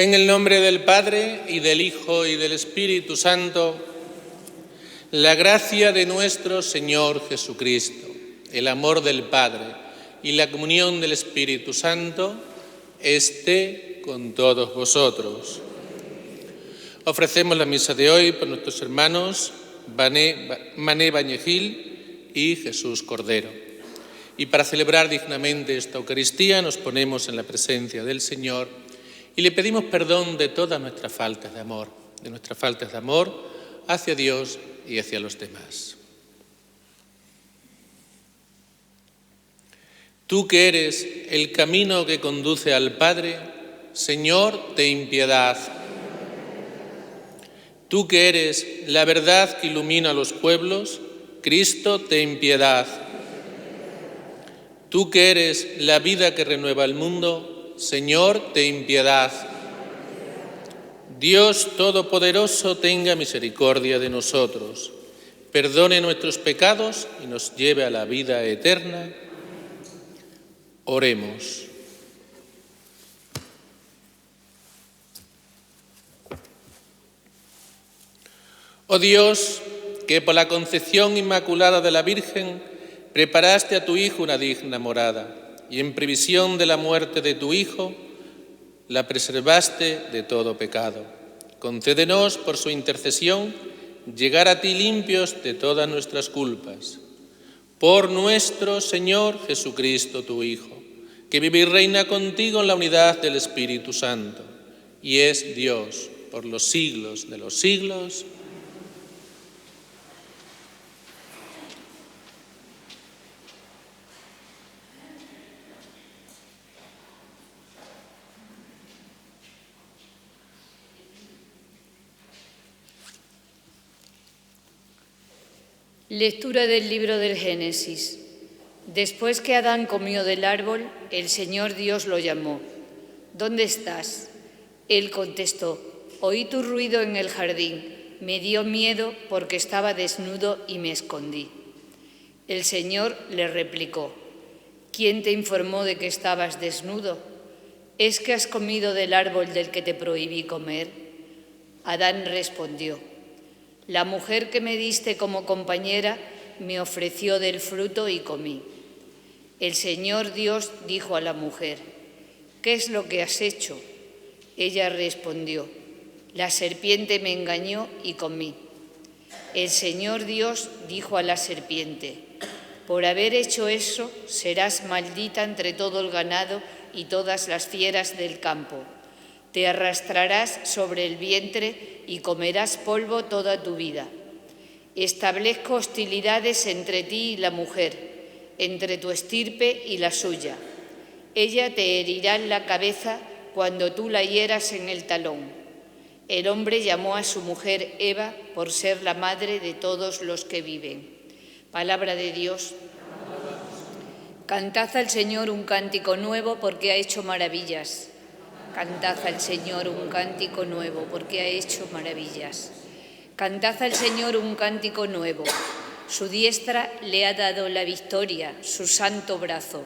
En el nombre del Padre, y del Hijo, y del Espíritu Santo, la gracia de nuestro Señor Jesucristo, el amor del Padre y la comunión del Espíritu Santo esté con todos vosotros. Ofrecemos la misa de hoy por nuestros hermanos Mané Bañegil y Jesús Cordero. Y para celebrar dignamente esta Eucaristía nos ponemos en la presencia del Señor y le pedimos perdón de todas nuestras faltas de amor, hacia Dios y hacia los demás. Tú que eres el camino que conduce al Padre, Señor, ten piedad. Tú que eres la verdad que ilumina a los pueblos, Cristo, ten piedad. Tú que eres la vida que renueva el mundo, Señor, ten piedad. Dios Todopoderoso tenga misericordia de nosotros, perdone nuestros pecados y nos lleve a la vida eterna. Oremos. Oh Dios, que por la concepción inmaculada de la Virgen preparaste a tu Hijo una digna morada y en previsión de la muerte de tu Hijo la preservaste de todo pecado. Concédenos por su intercesión llegar a ti limpios de todas nuestras culpas. Por nuestro Señor Jesucristo, tu Hijo, que vive y reina contigo en la unidad del Espíritu Santo y es Dios por los siglos de los siglos. Lectura del libro del Génesis. Después que Adán comió del árbol, el Señor Dios lo llamó. ¿Dónde estás? Él contestó, oí tu ruido en el jardín. Me dio miedo porque estaba desnudo y me escondí. El Señor le replicó, ¿quién te informó de que estabas desnudo? ¿Es que has comido del árbol del que te prohibí comer? Adán respondió, la mujer que me diste como compañera me ofreció del fruto y comí. El Señor Dios dijo a la mujer, ¿qué es lo que has hecho? Ella respondió, la serpiente me engañó y comí. El Señor Dios dijo a la serpiente, por haber hecho eso serás maldita entre todo el ganado y todas las fieras del campo. Te arrastrarás sobre el vientre y comerás polvo toda tu vida. Establezco hostilidades entre ti y la mujer, entre tu estirpe y la suya. Ella te herirá en la cabeza cuando tú la hieras en el talón. El hombre llamó a su mujer Eva por ser la madre de todos los que viven. Palabra de Dios. Cantad al Señor un cántico nuevo porque ha hecho maravillas. Cantad al Señor un cántico nuevo, porque ha hecho maravillas. Cantad al Señor un cántico nuevo. Su diestra le ha dado la victoria, su santo brazo.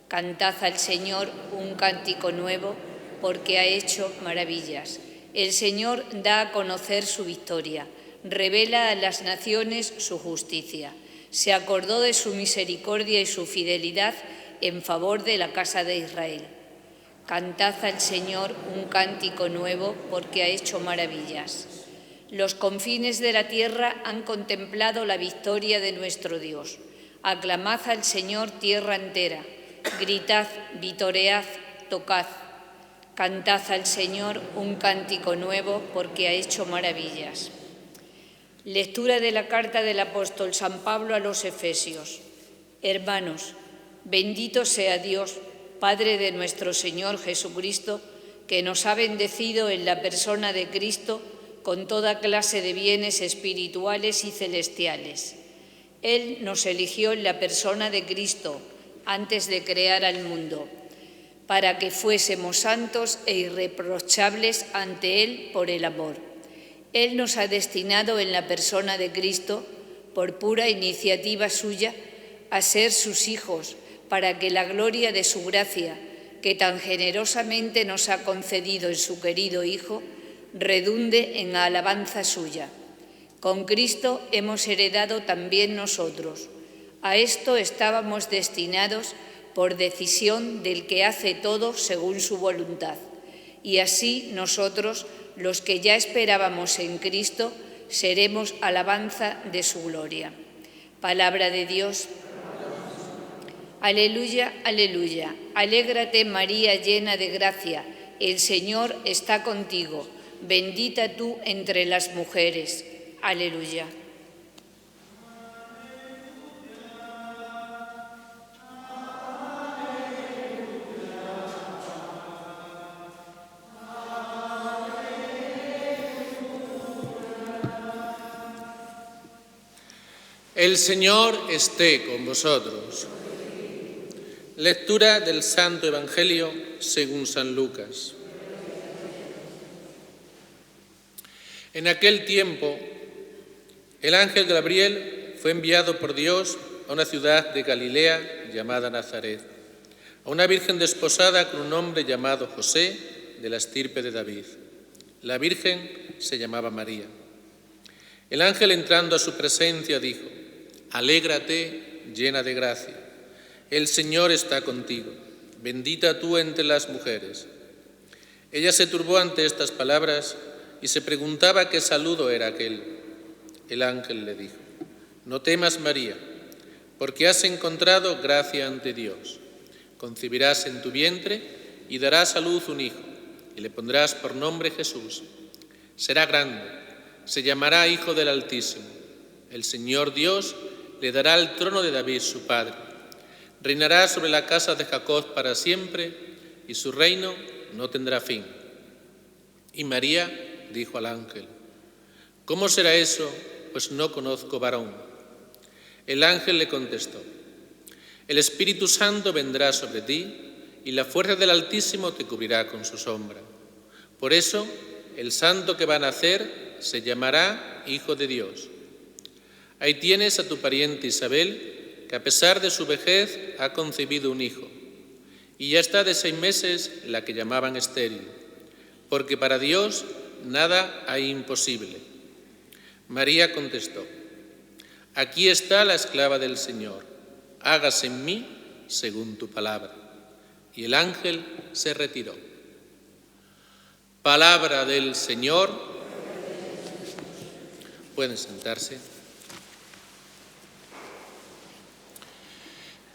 Cantad al Señor un cántico nuevo, porque ha hecho maravillas. El Señor da a conocer su victoria, revela a las naciones su justicia. Se acordó de su misericordia y su fidelidad en favor de la casa de Israel. Cantad al Señor un cántico nuevo, porque ha hecho maravillas. Los confines de la tierra han contemplado la victoria de nuestro Dios. Aclamad al Señor tierra entera. Gritad, vitoread, tocad. Cantad al Señor un cántico nuevo, porque ha hecho maravillas. Lectura de la carta del apóstol San Pablo a los Efesios. Hermanos, bendito sea Dios, Padre de nuestro Señor Jesucristo, que nos ha bendecido en la persona de Cristo con toda clase de bienes espirituales y celestiales. Él nos eligió en la persona de Cristo antes de crear al mundo, para que fuésemos santos e irreprochables ante Él por el amor. Él nos ha destinado en la persona de Cristo, por pura iniciativa suya, a ser sus hijos, para que la gloria de su gracia, que tan generosamente nos ha concedido en su querido Hijo, redunde en alabanza suya. Con Cristo hemos heredado también nosotros. A esto estábamos destinados por decisión del que hace todo según su voluntad. Y así nosotros, los que ya esperábamos en Cristo, seremos alabanza de su gloria. Palabra de Dios. Aleluya, aleluya. Alégrate, María, llena de gracia. El Señor está contigo. Bendita tú entre las mujeres. Aleluya. El Señor esté con vosotros. Lectura del Santo Evangelio según San Lucas. En aquel tiempo, el ángel Gabriel fue enviado por Dios a una ciudad de Galilea llamada Nazaret, a una virgen desposada con un hombre llamado José, de la estirpe de David. La virgen se llamaba María. El ángel, entrando a su presencia, dijo: Alégrate, llena de gracia. El Señor está contigo. Bendita tú entre las mujeres. Ella se turbó ante estas palabras y se preguntaba qué saludo era aquel. El ángel le dijo: No temas, María, porque has encontrado gracia ante Dios. Concebirás en tu vientre y darás a luz un hijo, y le pondrás por nombre Jesús. Será grande, se llamará Hijo del Altísimo. El Señor Dios le dará el trono de David, su padre. Reinará sobre la casa de Jacob para siempre, y su reino no tendrá fin. Y María dijo al ángel: ¿Cómo será eso? Pues no conozco varón. El ángel le contestó: El Espíritu Santo vendrá sobre ti, y la fuerza del Altísimo te cubrirá con su sombra. Por eso, el santo que va a nacer se llamará Hijo de Dios. Ahí tienes a tu pariente Isabel, que a pesar de su vejez ha concebido un hijo, y ya está de 6 meses la que llamaban estéril, porque para Dios nada hay imposible. María contestó: Aquí está la esclava del Señor, hágase en mí según tu palabra. Y el ángel se retiró. Palabra del Señor. Pueden sentarse.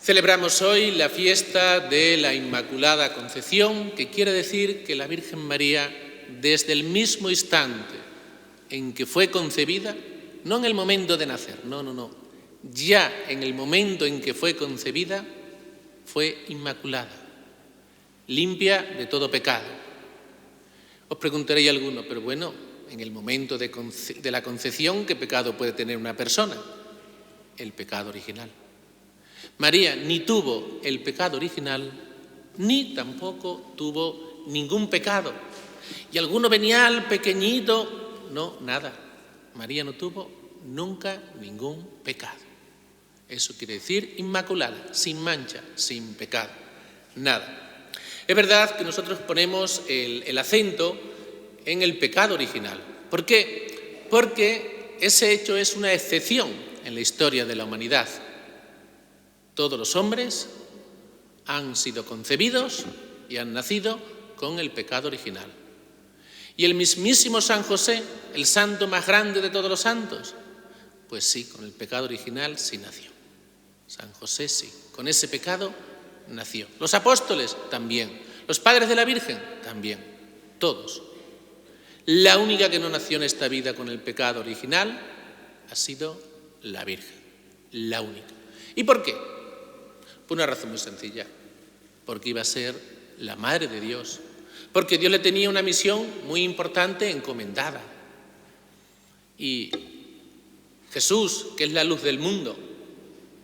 Celebramos hoy la fiesta de la Inmaculada Concepción, que quiere decir que la Virgen María, desde el mismo instante en que fue concebida, no en el momento de nacer, no, ya en el momento en que fue concebida, fue inmaculada, limpia de todo pecado. Os preguntaréis alguno, pero bueno, en el momento de la concepción, ¿qué pecado puede tener una persona? El pecado original. María ni tuvo el pecado original, ni tampoco tuvo ningún pecado. Y alguno venial, pequeñito, no, nada. María no tuvo nunca ningún pecado. Eso quiere decir inmaculada, sin mancha, sin pecado, nada. Es verdad que nosotros ponemos el acento en el pecado original. ¿Por qué? Porque ese hecho es una excepción en la historia de la humanidad. Todos los hombres han sido concebidos y han nacido con el pecado original. Y el mismísimo San José, el santo más grande de todos los santos, pues sí, con el pecado original sí nació. San José sí, con ese pecado nació. Los apóstoles también. Los padres de la Virgen también. Todos. La única que no nació en esta vida con el pecado original ha sido la Virgen. La única. ¿Y por qué? Por una razón muy sencilla, porque iba a ser la Madre de Dios, porque Dios le tenía una misión muy importante encomendada. Y Jesús, que es la luz del mundo,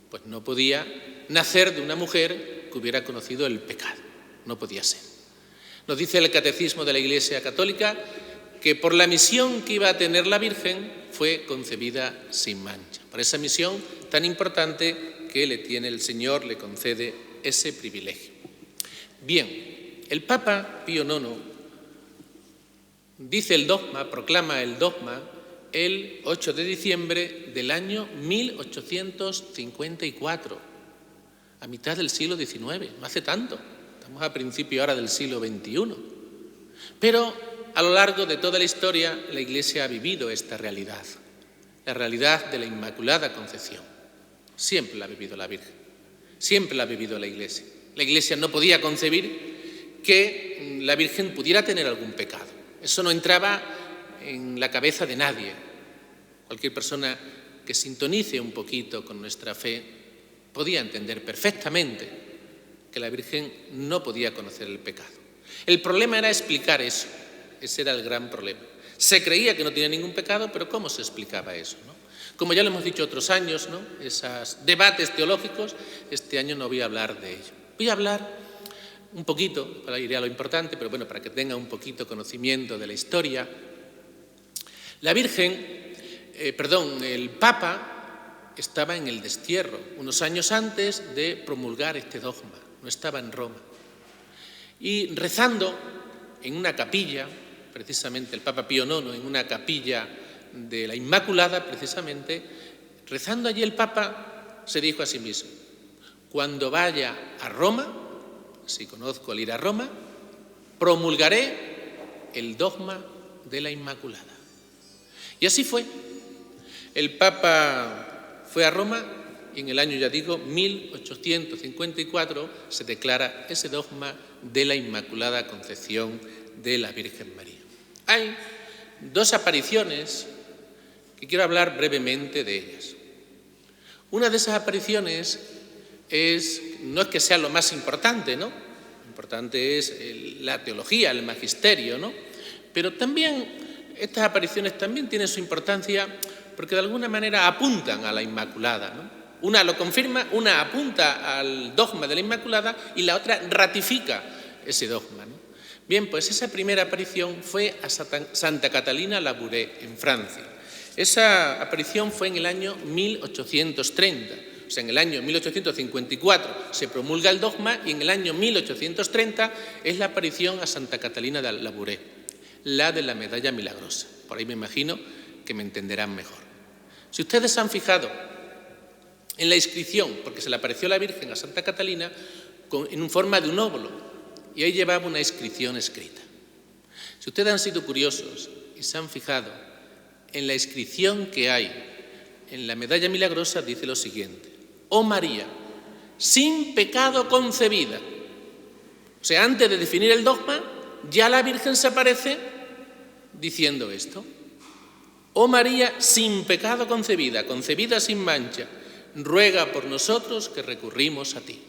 pues no podía nacer de una mujer que hubiera conocido el pecado, no podía ser. Nos dice el Catecismo de la Iglesia Católica que por la misión que iba a tener la Virgen fue concebida sin mancha. Por esa misión tan importante que le tiene el Señor, le concede ese privilegio. Bien, el Papa Pío IX dice el dogma, proclama el dogma el 8 de diciembre del año 1854, a mitad del siglo XIX, no hace tanto, estamos a principio ahora del siglo XXI. Pero a lo largo de toda la historia la Iglesia ha vivido esta realidad, la realidad de la Inmaculada Concepción. Siempre la ha vivido la Virgen, siempre la ha vivido la Iglesia. La Iglesia no podía concebir que la Virgen pudiera tener algún pecado. Eso no entraba en la cabeza de nadie. Cualquier persona que sintonice un poquito con nuestra fe podía entender perfectamente que la Virgen no podía conocer el pecado. El problema era explicar eso, ese era el gran problema. Se creía que no tenía ningún pecado, pero ¿cómo se explicaba eso, no? Como ya lo hemos dicho otros años, ¿no? Esos debates teológicos, este año no voy a hablar de ello. Voy a hablar un poquito, para ir a lo importante, pero bueno, para que tenga un poquito conocimiento de la historia. La Virgen, el Papa estaba en el destierro, unos años antes de promulgar este dogma, no estaba en Roma. Y rezando en una capilla, precisamente el Papa Pío IX, en una capilla de la Inmaculada, precisamente, rezando allí el Papa se dijo a sí mismo: cuando vaya a Roma, si conozco el ir a Roma, promulgaré el dogma de la Inmaculada. Y así fue. El Papa fue a Roma y en el año, ya digo, 1854 se declara ese dogma de la Inmaculada Concepción de la Virgen María. Hay dos apariciones que quiero hablar brevemente de ellas. Una de esas apariciones no es que sea lo más importante, ¿no? Lo importante es la teología, el magisterio, ¿no? Pero también estas apariciones también tienen su importancia porque de alguna manera apuntan a la Inmaculada, ¿no? Una lo confirma, una apunta al dogma de la Inmaculada y la otra ratifica ese dogma, ¿no? Bien, pues esa primera aparición fue a Santa Catalina Labouré, en Francia. Esa aparición fue en el año 1830. O sea, en el año 1854 se promulga el dogma y en el año 1830 es la aparición a Santa Catalina de Labouré, la de la medalla milagrosa. Por ahí me imagino que me entenderán mejor. Si ustedes se han fijado en la inscripción, porque se le apareció la Virgen a Santa Catalina en forma de un óvulo, y ahí llevaba una inscripción escrita. Si ustedes han sido curiosos y se han fijado en la inscripción que hay en la medalla milagrosa, dice lo siguiente: oh María, sin pecado concebida. O sea, antes de definir el dogma, ya la Virgen se aparece diciendo esto: oh María, sin pecado concebida, concebida sin mancha, ruega por nosotros que recurrimos a ti.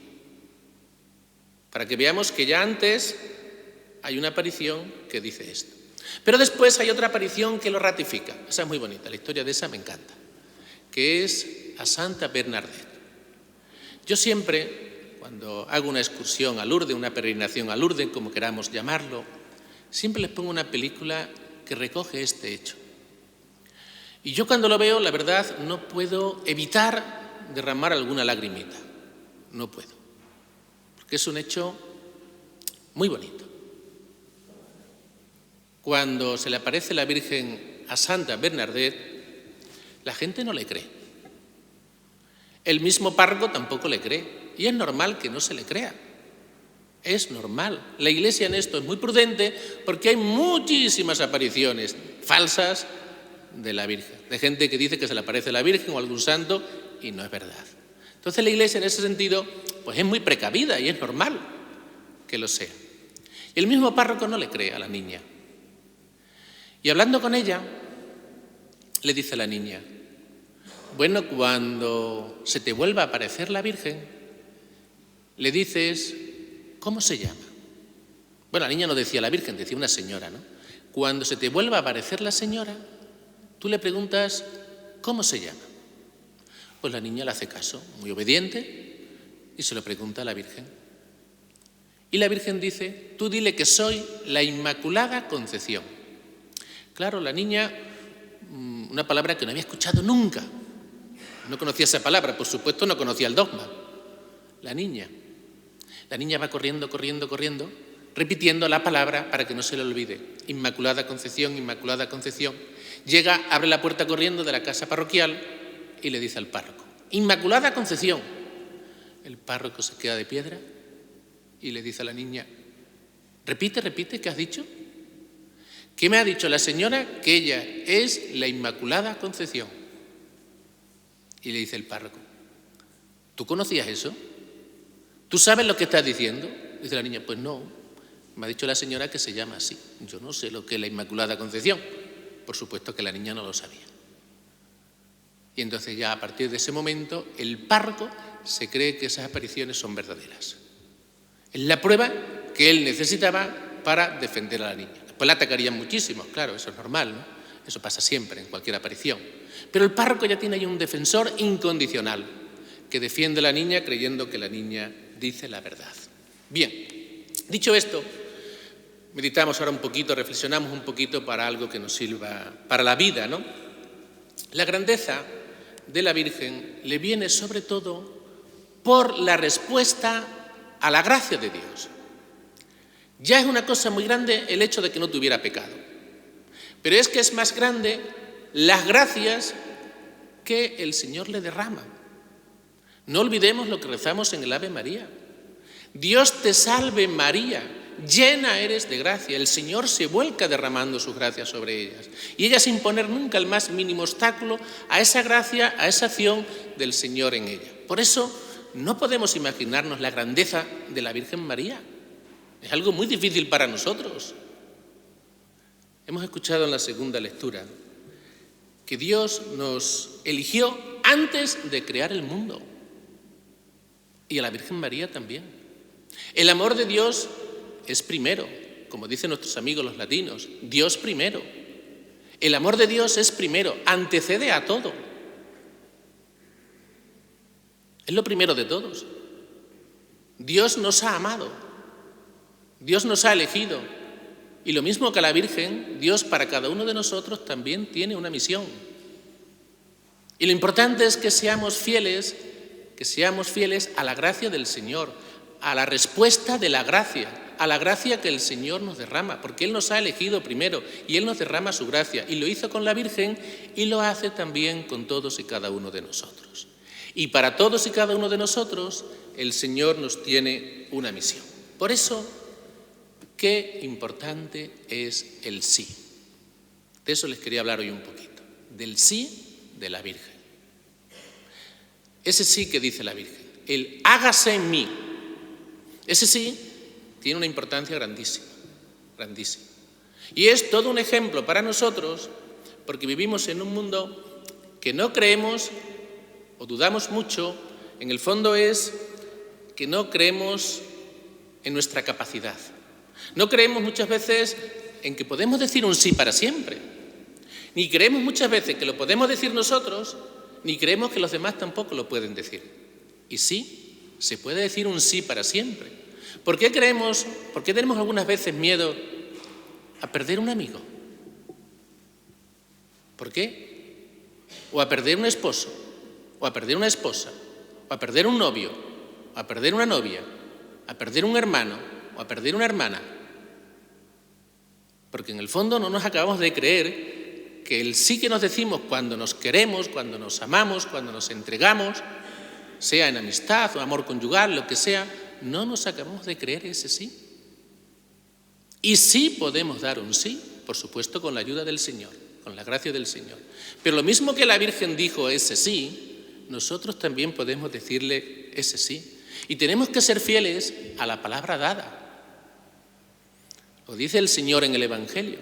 Para que veamos que ya antes hay una aparición que dice esto. Pero después hay otra aparición que lo ratifica. Esa es muy bonita, la historia de esa me encanta, que es a Santa Bernadette. Yo siempre, cuando hago una excursión a Lourdes, una peregrinación a Lourdes, como queramos llamarlo, siempre les pongo una película que recoge este hecho. Y yo cuando lo veo, la verdad, no puedo evitar derramar alguna lagrimita. No puedo. Porque es un hecho muy bonito. Cuando se le aparece la Virgen a Santa Bernadette, la gente no le cree. El mismo párroco tampoco le cree. Y es normal que no se le crea. Es normal. La Iglesia en esto es muy prudente porque hay muchísimas apariciones falsas de la Virgen. De gente que dice que se le aparece la Virgen o algún santo y no es verdad. Entonces la Iglesia en ese sentido pues es muy precavida y es normal que lo sea. Y el mismo párroco no le cree a la niña. Y hablando con ella, le dice a la niña: bueno, cuando se te vuelva a aparecer la Virgen, le dices, ¿cómo se llama? Bueno, la niña no decía la Virgen, decía una señora, ¿no? Cuando se te vuelva a aparecer la señora, tú le preguntas, ¿cómo se llama? Pues la niña le hace caso, muy obediente, y se lo pregunta a la Virgen. Y la Virgen dice, tú dile que soy la Inmaculada Concepción. Claro, la niña, una palabra que no había escuchado nunca. No conocía esa palabra, por supuesto no conocía el dogma. La niña. La niña va corriendo, repitiendo la palabra para que no se le olvide. Inmaculada Concepción, Inmaculada Concepción. Llega, abre la puerta corriendo de la casa parroquial y le dice al párroco: Inmaculada Concepción. El párroco se queda de piedra y le dice a la niña: repite, ¿qué has dicho? ¿Qué me ha dicho la señora? Que ella es la Inmaculada Concepción. Y le dice el párroco: ¿tú conocías eso? ¿Tú sabes lo que estás diciendo? Dice la niña: pues no, me ha dicho la señora que se llama así. Yo no sé lo que es la Inmaculada Concepción. Por supuesto que la niña no lo sabía. Y entonces ya a partir de ese momento el párroco se cree que esas apariciones son verdaderas. Es la prueba que él necesitaba para defender a la niña. Después la atacarían muchísimo, claro, eso es normal, ¿no? Eso pasa siempre en cualquier aparición. Pero el párroco ya tiene ahí un defensor incondicional que defiende a la niña creyendo que la niña dice la verdad. Bien, dicho esto, meditamos ahora un poquito, reflexionamos un poquito para algo que nos sirva para la vida, ¿no? La grandeza de la Virgen le viene sobre todo por la respuesta a la gracia de Dios. Ya es una cosa muy grande el hecho de que no tuviera pecado, pero es que es más grande las gracias que el Señor le derrama. No olvidemos lo que rezamos en el Ave María. Dios te salve María, llena eres de gracia. El Señor se vuelca derramando sus gracias sobre ellas. Y ella sin poner nunca el más mínimo obstáculo a esa gracia, a esa acción del Señor en ella. Por eso no podemos imaginarnos la grandeza de la Virgen María. Es algo muy difícil para nosotros. Hemos escuchado en la segunda lectura que Dios nos eligió antes de crear el mundo. Y a la Virgen María también. El amor de Dios es primero, como dicen nuestros amigos los latinos, Dios primero. El amor de Dios es primero, antecede a todo. Es lo primero de todos. Dios nos ha amado, Dios nos ha elegido. Y lo mismo que a la Virgen, Dios para cada uno de nosotros también tiene una misión. Y lo importante es que seamos fieles a la gracia del Señor, a la respuesta de la gracia, a la gracia que el Señor nos derrama, porque Él nos ha elegido primero y Él nos derrama su gracia. Y lo hizo con la Virgen y lo hace también con todos y cada uno de nosotros. Y para todos y cada uno de nosotros, el Señor nos tiene una misión. Por eso, qué importante es el sí. De eso les quería hablar hoy un poquito, del sí de la Virgen. Ese sí que dice la Virgen, el hágase en mí. Ese sí tiene una importancia grandísima, grandísima. Y es todo un ejemplo para nosotros, porque vivimos en un mundo que no creemos o dudamos mucho. En el fondo es que no creemos en nuestra capacidad. No creemos muchas veces en que podemos decir un sí para siempre. Ni creemos muchas veces que lo podemos decir nosotros, ni creemos que los demás tampoco lo pueden decir. Y sí, se puede decir un sí para siempre. ¿Por qué tenemos algunas veces miedo a perder un amigo? ¿Por qué? O a perder un esposo, o a perder una esposa, o a perder un novio, o a perder una novia, a perder un hermano, o a perder una hermana. Porque en el fondo no nos acabamos de creer que el sí que nos decimos cuando nos queremos, cuando nos amamos, cuando nos entregamos, sea en amistad o amor conyugal, lo que sea, no nos acabamos de creer ese sí. Y sí podemos dar un sí, por supuesto con la ayuda del Señor, con la gracia del Señor. Pero lo mismo que la Virgen dijo ese sí, nosotros también podemos decirle ese sí. Y tenemos que ser fieles a la palabra dada. Lo dice el Señor en el Evangelio.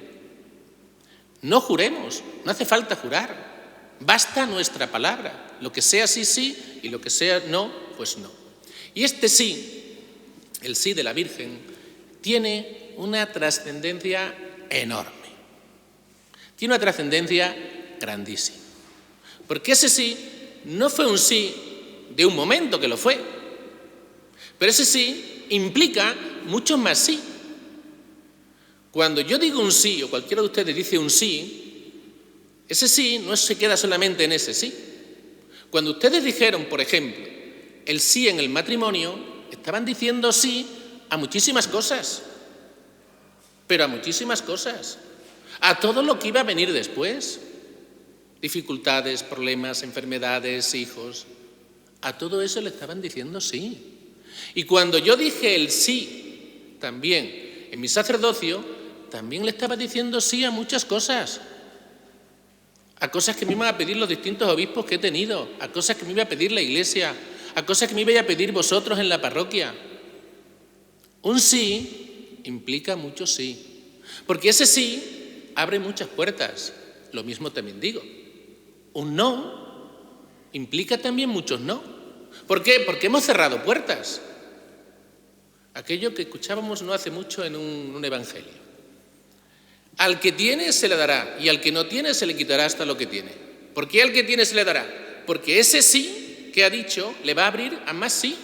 No juremos, no hace falta jurar. Basta nuestra palabra. Lo que sea sí, sí, y lo que sea no, pues no. Y este sí, el sí de la Virgen, tiene una trascendencia enorme. Tiene una trascendencia grandísima. Porque ese sí no fue un sí de un momento, que lo fue. Pero ese sí implica muchos más sí. Cuando yo digo un sí, o cualquiera de ustedes dice un sí, ese sí no se queda solamente en ese sí. Cuando ustedes dijeron, por ejemplo, el sí en el matrimonio, estaban diciendo sí a muchísimas cosas, pero a muchísimas cosas, a todo lo que iba a venir después. Dificultades, problemas, enfermedades, hijos, a todo eso le estaban diciendo sí. Y cuando yo dije el sí también en mi sacerdocio, también le estaba diciendo sí a muchas cosas. A cosas que me iban a pedir los distintos obispos que he tenido, a cosas que me iba a pedir la Iglesia, a cosas que me iba a pedir vosotros en la parroquia. Un sí implica mucho sí, porque ese sí abre muchas puertas. Lo mismo también digo. Un no implica también muchos no. ¿Por qué? Porque hemos cerrado puertas. Aquello que escuchábamos no hace mucho en un evangelio. Al que tiene se le dará y al que no tiene se le quitará hasta lo que tiene. ¿Por qué al que tiene se le dará? Porque ese sí que ha dicho le va a abrir a más sí.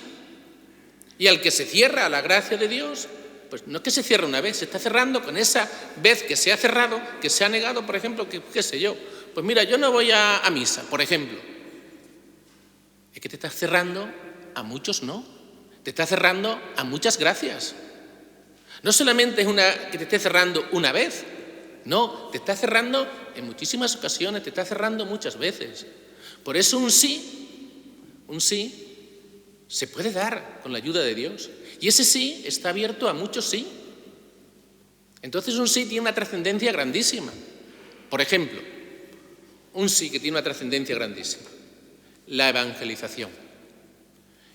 Y al que se cierra a la gracia de Dios, pues no es que se cierre una vez, se está cerrando con esa vez que se ha cerrado, que se ha negado, por ejemplo, que qué sé yo. Pues mira, yo no voy a misa, por ejemplo. Es que te estás cerrando a muchos no. Te estás cerrando a muchas gracias. No solamente es que te esté cerrando una vez, no, te estás cerrando en muchísimas ocasiones, te estás cerrando muchas veces. Por eso un sí se puede dar con la ayuda de Dios. Y ese sí está abierto a muchos sí. Entonces un sí tiene una trascendencia grandísima. Por ejemplo, un sí que tiene una trascendencia grandísima. La evangelización.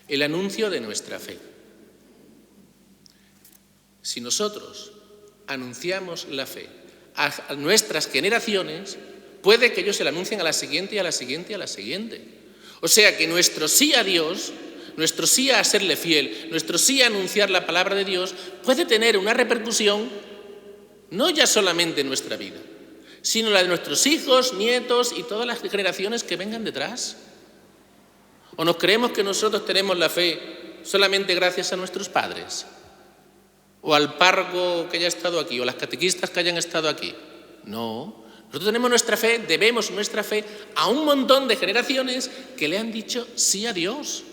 El anuncio de nuestra fe. Si nosotros anunciamos la fe a nuestras generaciones, puede que ellos se la anuncien a la siguiente y a la siguiente y a la siguiente. O sea que nuestro sí a Dios, nuestro sí a serle fiel, nuestro sí a anunciar la palabra de Dios, puede tener una repercusión no ya solamente en nuestra vida, sino la de nuestros hijos, nietos y todas las generaciones que vengan detrás. ¿O nos creemos que nosotros tenemos la fe solamente gracias a nuestros padres? ¿O al párroco que haya estado aquí? ¿O las catequistas que hayan estado aquí? No. Nosotros tenemos nuestra fe, debemos nuestra fe a un montón de generaciones que le han dicho sí a Dios.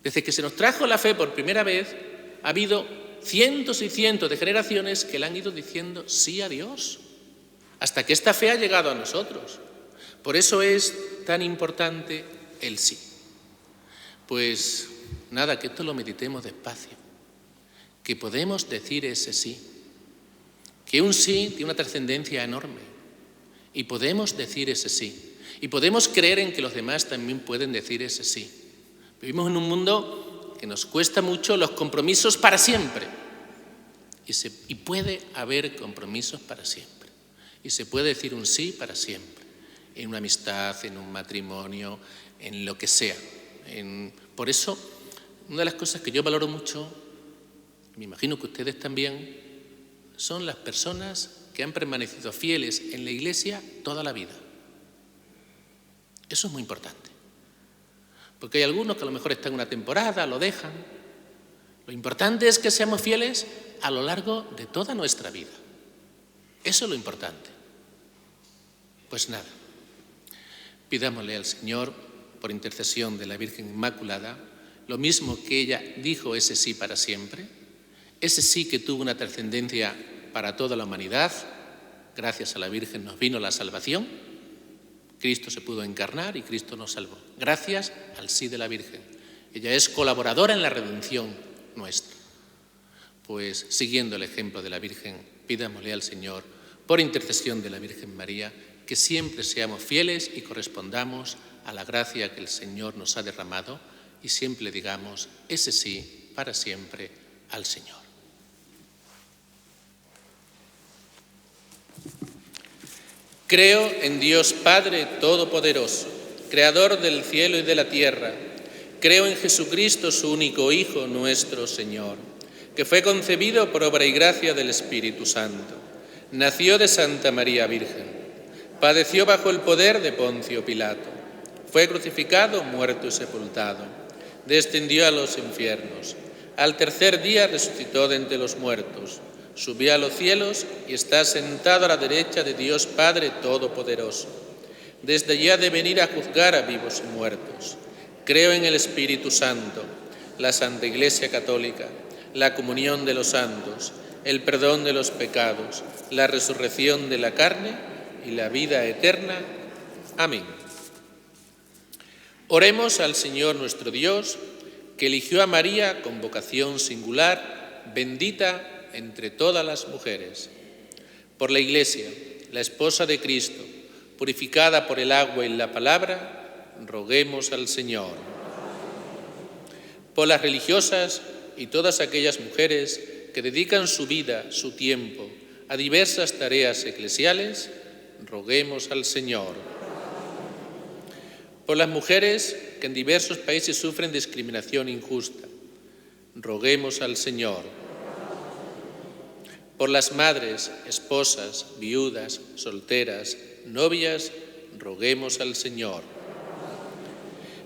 Desde que se nos trajo la fe por primera vez, ha habido cientos y cientos de generaciones que le han ido diciendo sí a Dios, hasta que esta fe ha llegado a nosotros. Por eso es tan importante el sí. Pues nada, que esto lo meditemos despacio, que podemos decir ese sí, que un sí tiene una trascendencia enorme y podemos decir ese sí y podemos creer en que los demás también pueden decir ese sí. Vivimos en un mundo que nos cuesta mucho los compromisos para siempre y puede haber compromisos para siempre y se puede decir un sí para siempre, en una amistad, en un matrimonio, en lo que sea. Por eso, una de las cosas que yo valoro mucho, me imagino que ustedes también, son las personas que han permanecido fieles en la Iglesia toda la vida. Eso es muy importante. Porque hay algunos que a lo mejor están una temporada, lo dejan. Lo importante es que seamos fieles a lo largo de toda nuestra vida. Eso es lo importante. Pues nada, pidámosle al Señor, por intercesión de la Virgen Inmaculada, lo mismo que ella dijo ese sí para siempre, ese sí que tuvo una trascendencia para toda la humanidad. Gracias a la Virgen nos vino la salvación. Cristo se pudo encarnar y Cristo nos salvó. Gracias al sí de la Virgen. Ella es colaboradora en la redención nuestra. Pues siguiendo el ejemplo de la Virgen, pidámosle al Señor, por intercesión de la Virgen María, que siempre seamos fieles y correspondamos a la gracia que el Señor nos ha derramado y siempre digamos ese sí para siempre al Señor. Creo en Dios Padre Todopoderoso, Creador del cielo y de la tierra. Creo en Jesucristo, su único Hijo, nuestro Señor, que fue concebido por obra y gracia del Espíritu Santo. Nació de Santa María Virgen. Padeció bajo el poder de Poncio Pilato. Fue crucificado, muerto y sepultado. Descendió a los infiernos. Al tercer día resucitó de entre los muertos. Subió a los cielos y está sentado a la derecha de Dios Padre Todopoderoso. Desde allí ha de venir a juzgar a vivos y muertos. Creo en el Espíritu Santo, la Santa Iglesia Católica, la comunión de los santos, el perdón de los pecados, la resurrección de la carne y la vida eterna. Amén. Oremos al Señor nuestro Dios, que eligió a María con vocación singular, bendita entre todas las mujeres. Por la Iglesia, la esposa de Cristo, purificada por el agua y la palabra, roguemos al Señor. Por las religiosas y todas aquellas mujeres que dedican su vida, su tiempo, a diversas tareas eclesiales, roguemos al Señor. Por las mujeres que en diversos países sufren discriminación injusta, roguemos al Señor. Por las madres, esposas, viudas, solteras, novias, roguemos al Señor.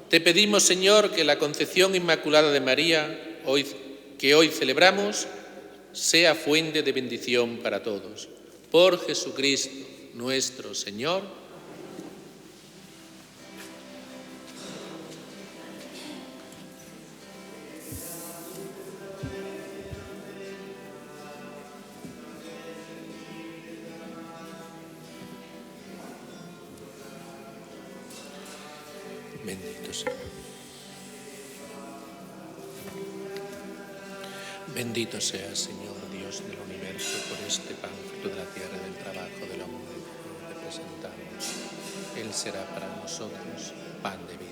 Te pedimos, Señor, que la concepción inmaculada de María, que hoy celebramos, sea fuente de bendición para todos. Por Jesucristo nuestro Señor. Bendito sea. Bendito sea, Señor Dios del universo, por este pan, fruto de la tierra y del trabajo del hombre que te presentamos. Él será para nosotros pan de vida.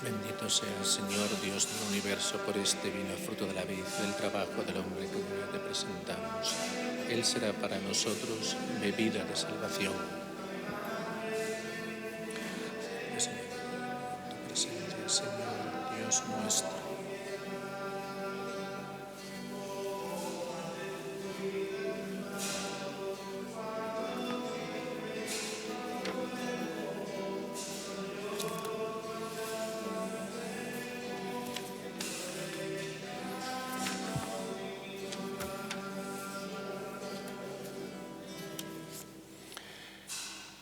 Bendito sea el Señor Dios del universo por este vino, fruto de la vid, del trabajo del hombre que hoy te presentamos. Él será para nosotros bebida de salvación. Señor, tu presencia, Señor Dios nuestro.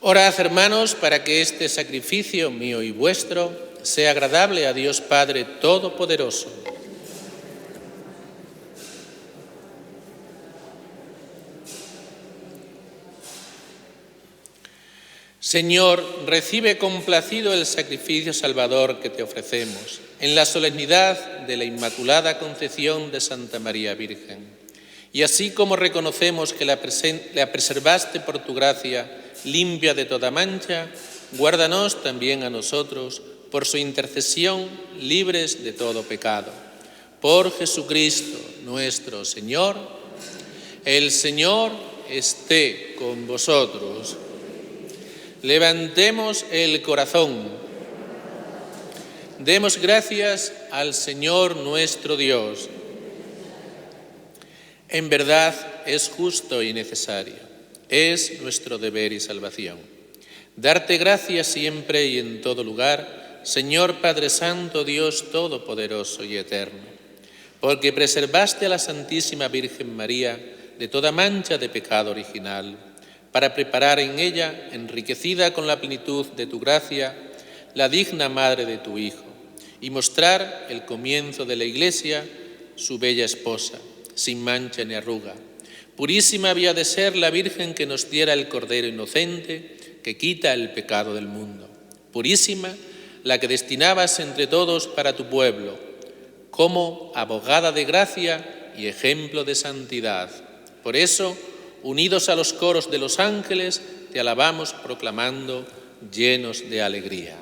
Orad, hermanos, para que este sacrificio mío y vuestro sea agradable a Dios Padre Todopoderoso. Señor, recibe complacido el sacrificio salvador que te ofrecemos en la solemnidad de la Inmaculada Concepción de Santa María Virgen. Y así como reconocemos que la preservaste por tu gracia, limpia de toda mancha, guárdanos también a nosotros, por su intercesión, libres de todo pecado. Por Jesucristo nuestro Señor. El Señor esté con vosotros. Levantemos el corazón. Demos gracias al Señor nuestro Dios. En verdad es justo y necesario. Es nuestro deber y salvación. Darte gracias siempre y en todo lugar, Señor Padre Santo, Dios Todopoderoso y Eterno, porque preservaste a la Santísima Virgen María de toda mancha de pecado original, para preparar en ella, enriquecida con la plenitud de tu gracia, la digna madre de tu Hijo, y mostrar el comienzo de la Iglesia, su bella esposa, sin mancha ni arruga. Purísima había de ser la Virgen que nos diera el Cordero inocente que quita el pecado del mundo. Purísima la que destinabas entre todos para tu pueblo, como abogada de gracia y ejemplo de santidad. Por eso, unidos a los coros de los ángeles, te alabamos proclamando llenos de alegría.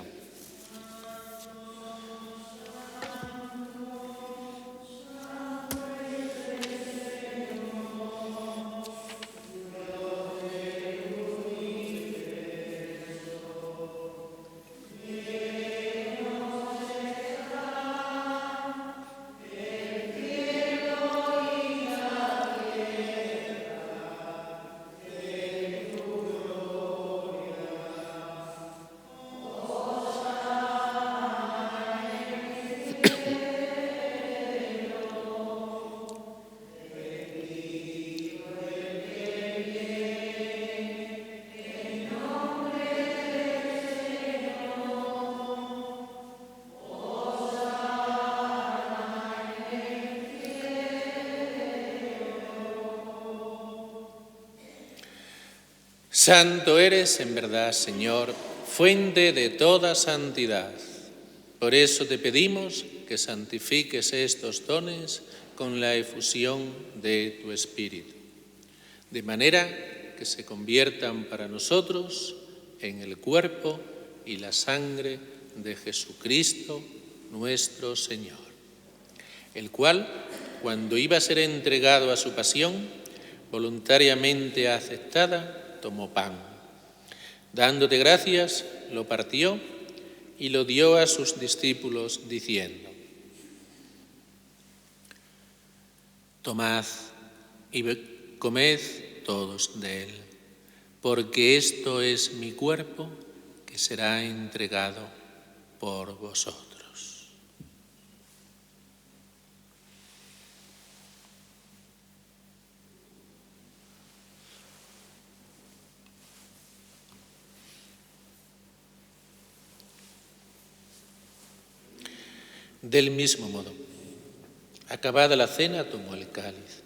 Santo eres en verdad, Señor, fuente de toda santidad. Por eso te pedimos que santifiques estos dones con la efusión de tu Espíritu, de manera que se conviertan para nosotros en el cuerpo y la sangre de Jesucristo, nuestro Señor, el cual, cuando iba a ser entregado a su pasión, voluntariamente aceptada, tomó pan. Dándote gracias, lo partió y lo dio a sus discípulos, diciendo: Tomad y comed todos de él, porque esto es mi cuerpo que será entregado por vosotros. Del mismo modo, acabada la cena, tomó el cáliz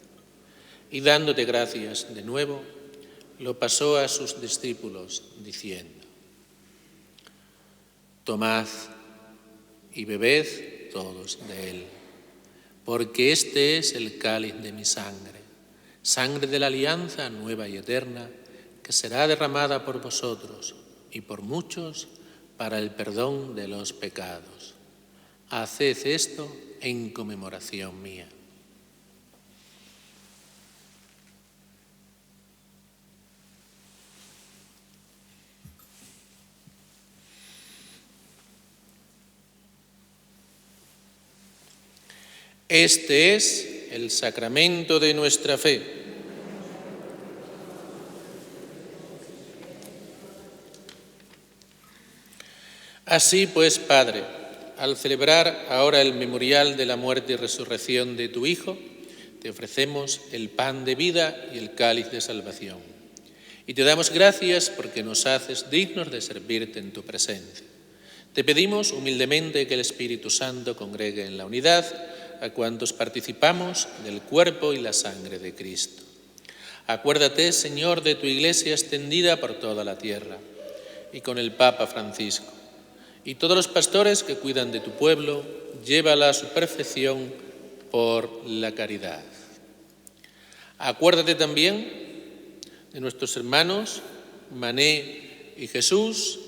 y, dándote gracias de nuevo, lo pasó a sus discípulos, diciendo: Tomad y bebed todos de él, porque este es el cáliz de mi sangre, sangre de la alianza nueva y eterna, que será derramada por vosotros y por muchos para el perdón de los pecados. Haced esto en conmemoración mía. Este es el sacramento de nuestra fe. Así pues, Padre, al celebrar ahora el memorial de la muerte y resurrección de tu Hijo, te ofrecemos el pan de vida y el cáliz de salvación. Y te damos gracias porque nos haces dignos de servirte en tu presencia. Te pedimos humildemente que el Espíritu Santo congregue en la unidad a cuantos participamos del cuerpo y la sangre de Cristo. Acuérdate, Señor, de tu Iglesia extendida por toda la tierra, y con el Papa Francisco, y todos los pastores que cuidan de tu pueblo, llévala a su perfección por la caridad. Acuérdate también de nuestros hermanos Mané y Jesús,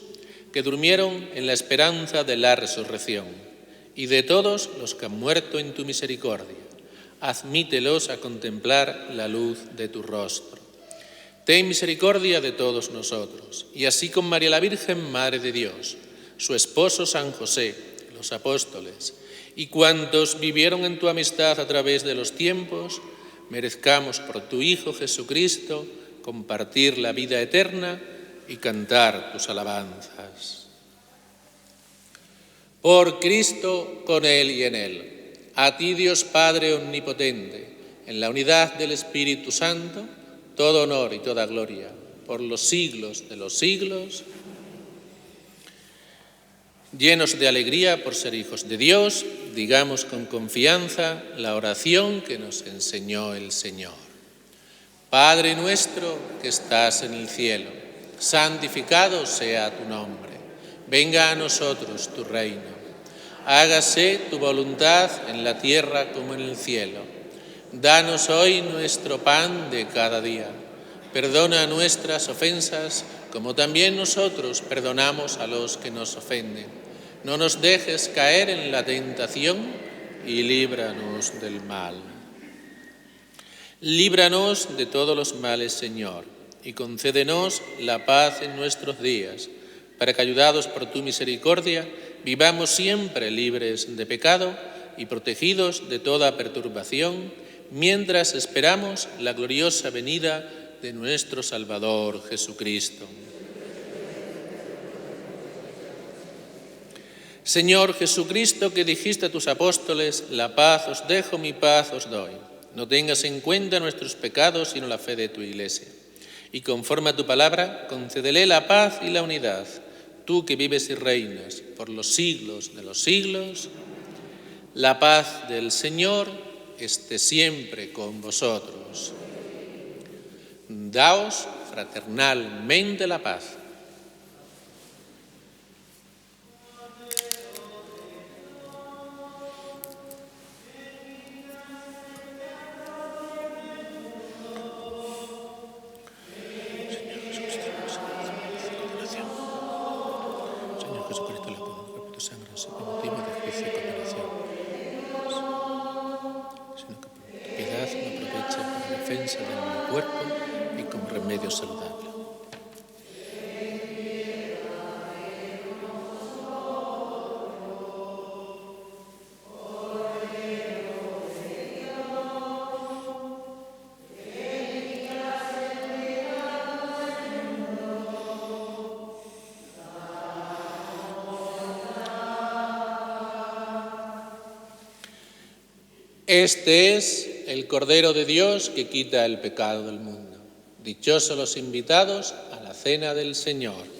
que durmieron en la esperanza de la resurrección, y de todos los que han muerto en tu misericordia. Admítelos a contemplar la luz de tu rostro. Ten misericordia de todos nosotros, y así con María la Virgen, Madre de Dios, su esposo San José, los apóstoles, y cuantos vivieron en tu amistad a través de los tiempos, merezcamos por tu Hijo Jesucristo compartir la vida eterna y cantar tus alabanzas. Por Cristo, con Él y en Él, a ti Dios Padre Omnipotente, en la unidad del Espíritu Santo, todo honor y toda gloria, por los siglos de los siglos. Llenos de alegría por ser hijos de Dios, digamos con confianza la oración que nos enseñó el Señor. Padre nuestro que estás en el cielo, santificado sea tu nombre. Venga a nosotros tu reino. Hágase tu voluntad en la tierra como en el cielo. Danos hoy nuestro pan de cada día. Perdona nuestras ofensas, como también nosotros perdonamos a los que nos ofenden. No nos dejes caer en la tentación y líbranos del mal. Líbranos de todos los males, Señor, y concédenos la paz en nuestros días, para que, ayudados por tu misericordia, vivamos siempre libres de pecado y protegidos de toda perturbación, mientras esperamos la gloriosa venida de nuestro Salvador Jesucristo. Señor Jesucristo, que dijiste a tus apóstoles: la paz os dejo, mi paz os doy. No tengas en cuenta nuestros pecados, sino la fe de tu Iglesia. Y conforme a tu palabra, concédele la paz y la unidad. Tú que vives y reinas por los siglos de los siglos, la paz del Señor esté siempre con vosotros. Daos fraternalmente la paz. Señor Jesucristo, la por tu sangre, no por motivo de juicio y condenación, sino que por tu piedad me aproveche para la defensa de mi cuerpo y como remedio saludable. Este es el Cordero de Dios que quita el pecado del mundo. Dichosos los invitados a la cena del Señor.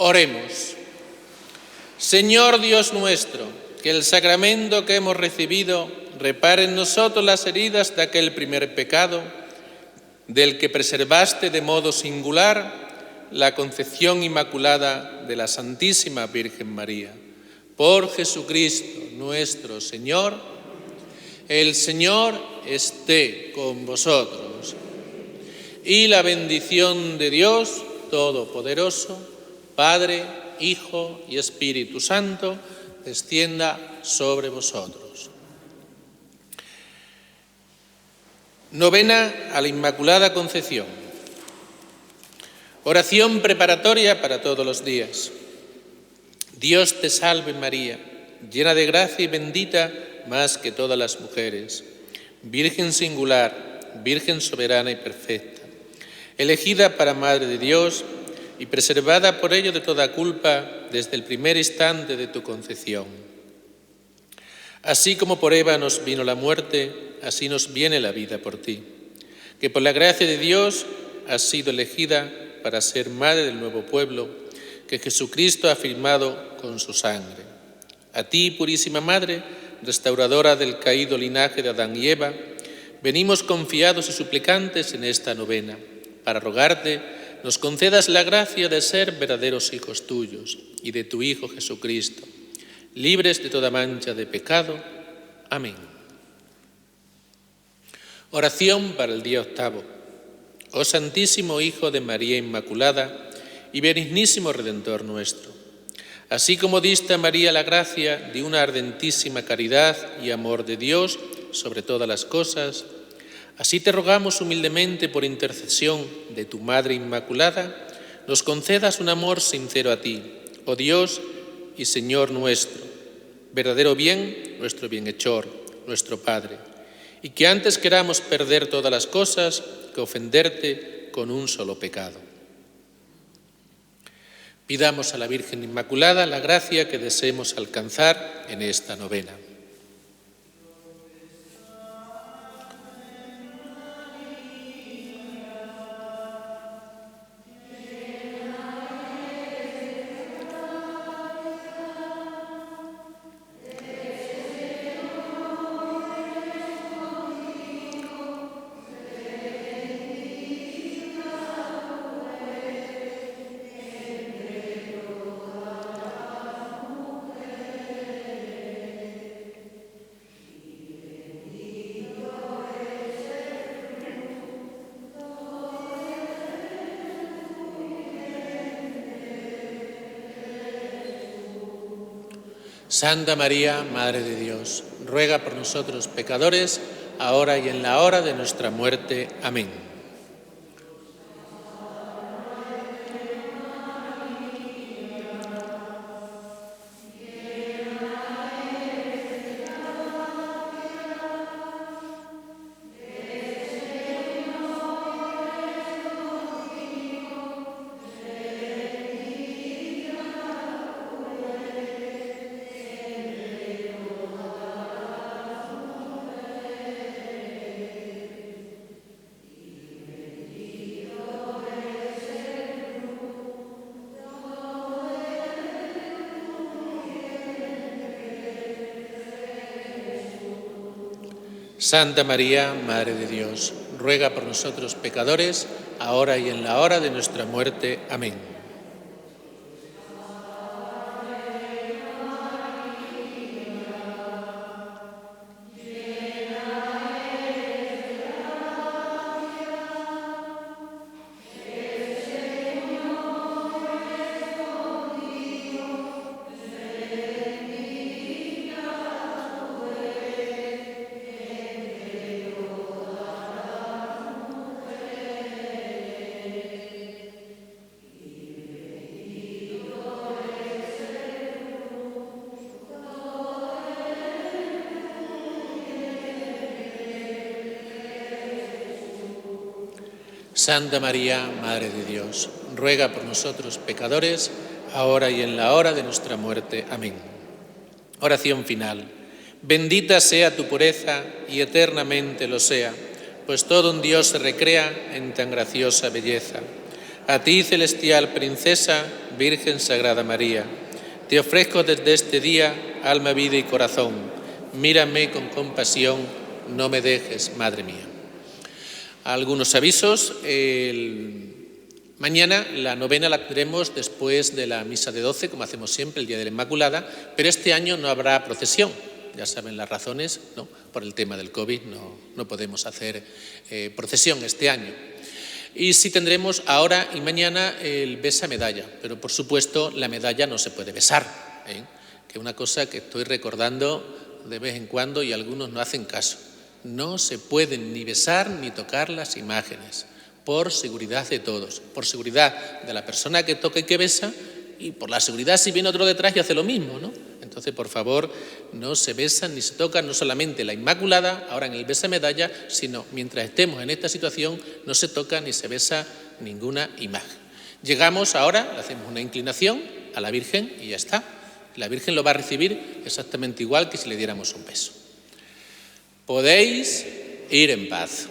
Oremos. Señor Dios nuestro, que el sacramento que hemos recibido repare en nosotros las heridas de aquel primer pecado, del que preservaste de modo singular la concepción inmaculada de la Santísima Virgen María. Por Jesucristo nuestro Señor. El Señor esté con vosotros. Y la bendición de Dios Todopoderoso, Padre, Hijo y Espíritu Santo, descienda sobre vosotros. Novena a la Inmaculada Concepción. Oración preparatoria para todos los días. Dios te salve María, llena de gracia y bendita más que todas las mujeres, Virgen singular, Virgen soberana y perfecta, elegida para Madre de Dios y preservada por ello de toda culpa desde el primer instante de tu concepción. Así como por Eva nos vino la muerte, así nos viene la vida por ti, que por la gracia de Dios has sido elegida para ser madre del nuevo pueblo que Jesucristo ha firmado con su sangre. A ti, purísima Madre, restauradora del caído linaje de Adán y Eva, venimos confiados y suplicantes en esta novena, para rogarte nos concedas la gracia de ser verdaderos hijos tuyos y de tu Hijo Jesucristo, libres de toda mancha de pecado. Amén. Oración para el día octavo. Oh Santísimo Hijo de María Inmaculada y benignísimo Redentor nuestro, así como diste a María la gracia de una ardentísima caridad y amor de Dios sobre todas las cosas, así te rogamos humildemente por intercesión de tu Madre Inmaculada, nos concedas un amor sincero a ti, oh Dios y Señor nuestro, verdadero bien, nuestro bienhechor, nuestro Padre, y que antes queramos perder todas las cosas que ofenderte con un solo pecado. Pidamos a la Virgen Inmaculada la gracia que deseemos alcanzar en esta novena. Santa María, Madre de Dios, ruega por nosotros pecadores, ahora y en la hora de nuestra muerte. Amén. Santa María, Madre de Dios, ruega por nosotros pecadores, ahora y en la hora de nuestra muerte. Amén. Santa María, Madre de Dios, ruega por nosotros pecadores, ahora y en la hora de nuestra muerte. Amén. Oración final. Bendita sea tu pureza y eternamente lo sea, pues todo un Dios se recrea en tan graciosa belleza. A ti, celestial princesa, Virgen Sagrada María, te ofrezco desde este día alma, vida y corazón. Mírame con compasión, no me dejes, Madre mía. Algunos avisos. Mañana la novena la tendremos después de la misa de 12, como hacemos siempre, el Día de la Inmaculada, pero este año no habrá procesión. Ya saben las razones, ¿no? Por el tema del COVID no podemos hacer procesión este año. Y sí tendremos ahora y mañana el besa medalla, pero por supuesto la medalla no se puede besar, que es una cosa que estoy recordando de vez en cuando y algunos no hacen caso. No se pueden ni besar ni tocar las imágenes, por seguridad de todos, por seguridad de la persona que toca y que besa y por la seguridad si viene otro detrás y hace lo mismo, ¿no? Entonces, por favor, no se besan ni se tocan, no solamente la Inmaculada, ahora en el besa medalla, sino mientras estemos en esta situación no se toca ni se besa ninguna imagen. Llegamos ahora, le hacemos una inclinación a la Virgen y ya está. La Virgen lo va a recibir exactamente igual que si le diéramos un beso. Podéis ir en paz.